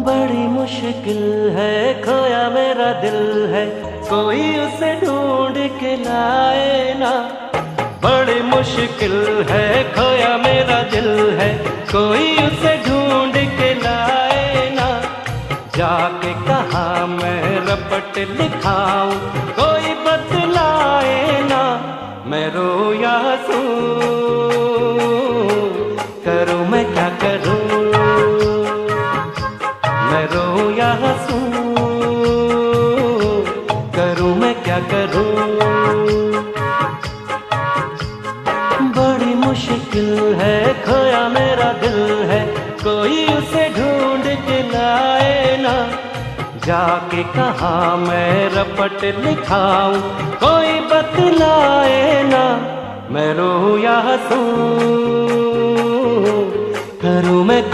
बड़ी मुश्किल है, खोया मेरा दिल है, कोई उसे ढूंढ के लाए ना। बड़ी मुश्किल है, खोया मेरा दिल है, कोई उसे ढूंढ के लाए ना। जाके कहाँ मैं रपट लिखाऊं, कोई बतलाए ना। मैं रोया सूं, करूं मैं क्या करूं। मैं रोया हंसूं, करूं मैं क्या करूं। बड़ी मुश्किल है, खोया मेरा दिल है, कोई उसे ढूंढ के लाए ना। जाके कहाँ मैं रपट लिखाऊं, कोई बतलाए ना। मैं रोया हंसूं, करूं मैं